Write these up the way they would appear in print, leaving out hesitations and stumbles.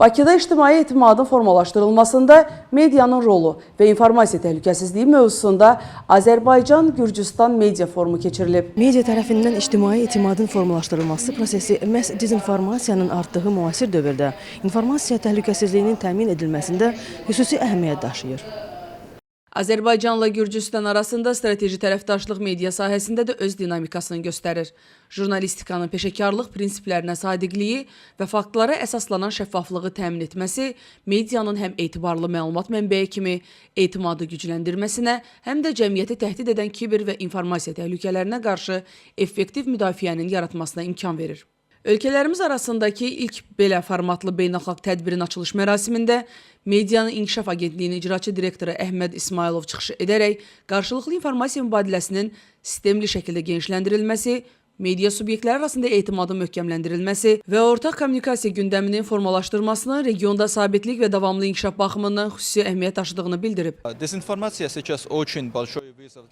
Bakıda ictimai etimadın formalaşdırılmasında medianın rolu və informasiya təhlükəsizliyi mövzusunda Azərbaycan-Gürcüstan media forumu keçirilib. Media tərəfindən ictimai etimadın formalaşdırılması prosesi məhz dezinformasiyanın artdığı müasir dövrdə informasiya təhlükəsizliyinin təmin edilməsində xüsusi əhəmiyyət daşıyır. Azərbaycanla Gürcüstan arasında strateji tərəfdaşlıq media sahəsində də öz dinamikasını göstərir. Jurnalistikanın peşəkarlıq prinsiplərinə sadiqliyi və faktlara əsaslanan şəffaflığı təmin etməsi medianın həm etibarlı məlumat mənbəyi kimi etimadı gücləndirməsinə, həm də cəmiyyəti təhdid edən kiber və informasiya təhlükələrinə qarşı effektiv müdafiənin yaratmasına imkan verir. Ölkələrimiz arasındakı ilk belə formatlı beynəlxalq tədbirin açılış mərasimində Medianın İnkişaf Agentliyinin icraçı direktoru Əhməd İsmailov çıxış edərək qarşılıqlı informasiya mübadiləsinin sistemli şəkildə genişləndirilməsi, media subyektləri arasında etimadın möhkəmləndirilməsi və ortaq kommunikasiya gündəminin formalaşdırmasının regionda sabitlik və davamlı inkişaf baxımından xüsusi əhəmiyyət daşıdığını bildirib.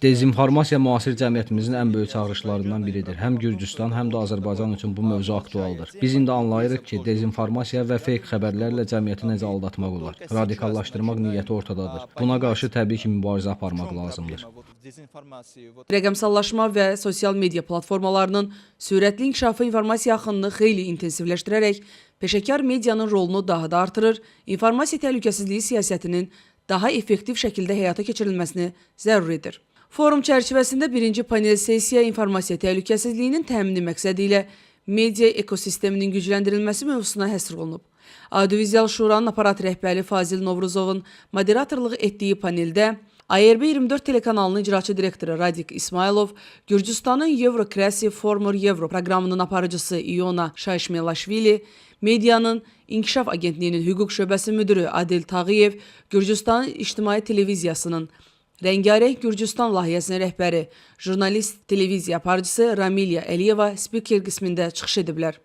Dezinformasiya müasir cəmiyyətimizin ən böyük çağırışlarından biridir. Həm Gürcüstan, həm də Azərbaycan üçün bu mövzu aktualdır. Biz indi anlayırıq ki, dezinformasiya və fake xəbərlərlə cəmiyyəti necə aldatmaq olar. Radikallaşdırmaq niyyəti ortadadır. Buna qarşı təbii ki, mübarizə aparmaq lazımdır. Rəqəmsallaşma və sosial media platformalarının sürətli inkişafı informasiya axınını xeyli intensivləşdirərək peşəkar medianın rolunu daha da artırır, informasiya təhlükəsizliyi siyasətinin daha effektiv şəkildə həyata keçirilməsini zəruri edir. Forum çərçivəsində birinci panel sessiya informasiya təhlükəsizliyinin təmini məqsədi ilə media ekosisteminin gücləndirilməsi mövzusuna həsr olunub. Audiovizual Şuranın aparat rəhbəri Fazil Novruzovun moderatorluq etdiyi paneldə ARB 24 telekanalının icraçı direktoru Radik İsmailov, Gürcüstanın Evrokrasi Formur Evro proqramının aparıcısı İona Şayşmelaşvili, medianın İnkişaf Agentliyinin hüquq şöbəsi müdürü Adil Tağıyev, Gürcüstanın İctimai Televiziyasının Rəngarəng Gürcüstan layihəsinin rəhbəri, jurnalist televiziya aparıcısı Ramilya Əliyeva spiker qismində çıxış ediblər.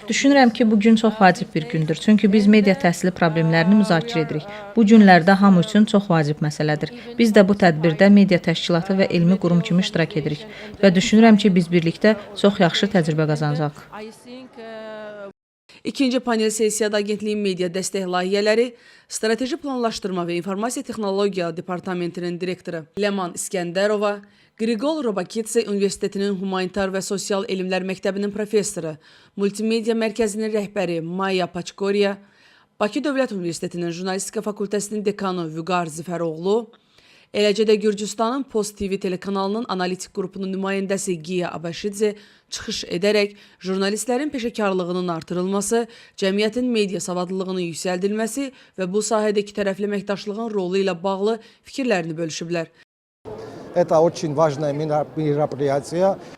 Düşünürəm ki, bu gün çox vacib bir gündür. Çünki biz media təhsili problemlərini müzakirə edirik. Bu günlərdə hamı üçün çox vacib məsələdir. Biz də bu tədbirdə media təşkilatı və elmi qurum kimi iştirak edirik. Və düşünürəm ki, biz birlikdə çox yaxşı təcrübə qazanacaq. İkinci panel sessiyada Agentliyin media dəstək layihələri, strateji planlaşdırma və informasiya texnologiya departamentinin direktoru Ləman İskəndərova, Qriqol Robakitse Universitetinin Humanitar və Sosial Elmlər Məktəbinin professoru, Multimedia Mərkəzinin rəhbəri Maya Paçkoriya, Bakı Dövlət Universitetinin Jurnalistika Fakültəsinin dekanı Vüqar Zifəroğlu, eləcə də Gürcüstanın Post TV telekanalının analitik qrupunun nümayəndəsi Giya Abaşidze çıxış edərək jurnalistlərin peşəkarlığının artırılması, cəmiyyətin media savadlılığının yüksəldilməsi və bu sahədəki tərəfli əməkdaşlığın rolu ilə bağlı fikirlərini bölüşüblər.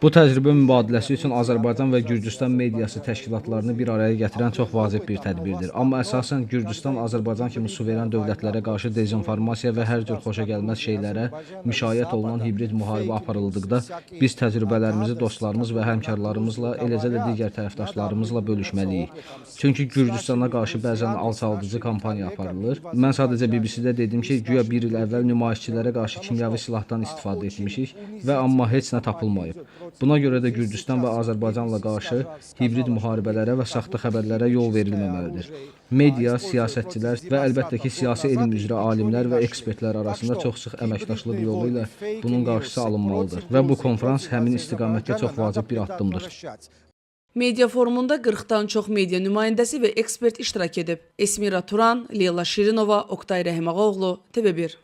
Bu təcrübə mübadiləsi üçün Azərbaycan və Gürcüstan mediası təşkilatlarını bir araya gətirən çox vacib bir tədbirdir. Amma əsasən Gürcüstan, Azərbaycan kimi suveren dövlətlərə qarşı dezinformasiya və hər cür xoşagəlməz şeylərə müşayiət olunan hibrid müharibə aparıldıqda biz təcrübələrimizi dostlarımız və həmkarlarımızla, eləcə də digər tərəfdaşlarımızla bölüşməliyik. Çünki Gürcüstana qarşı bəzən alçaldıcı kampaniya aparılır. Mən sadəcə BBC-də dedim ki, güya bir il əvvəl nümayişçilərə qarşı kimyəvi silahdan istifadə etmişik və amma heç nə tapılmayıb. Buna görə də Gürcüstan və Azərbaycanla qarşı hibrid müharibələrə və saxta xəbərlərə yol verilməməlidir. Media, siyasətçilər və əlbəttə ki, siyasi elm üzrə alimlər və ekspertlər arasında çox sıx əməkdaşlıq yolu ilə bunun qarşısı alınmalıdır və bu konfrans həmin istiqamətdə çox vacib bir addımdır. Media forumunda 40-dan çox media nümayəndəsi və ekspert iştirak edib. Esmira Turan, Leyla Şirinova, Oktay Rəhimağoğlu, TV1.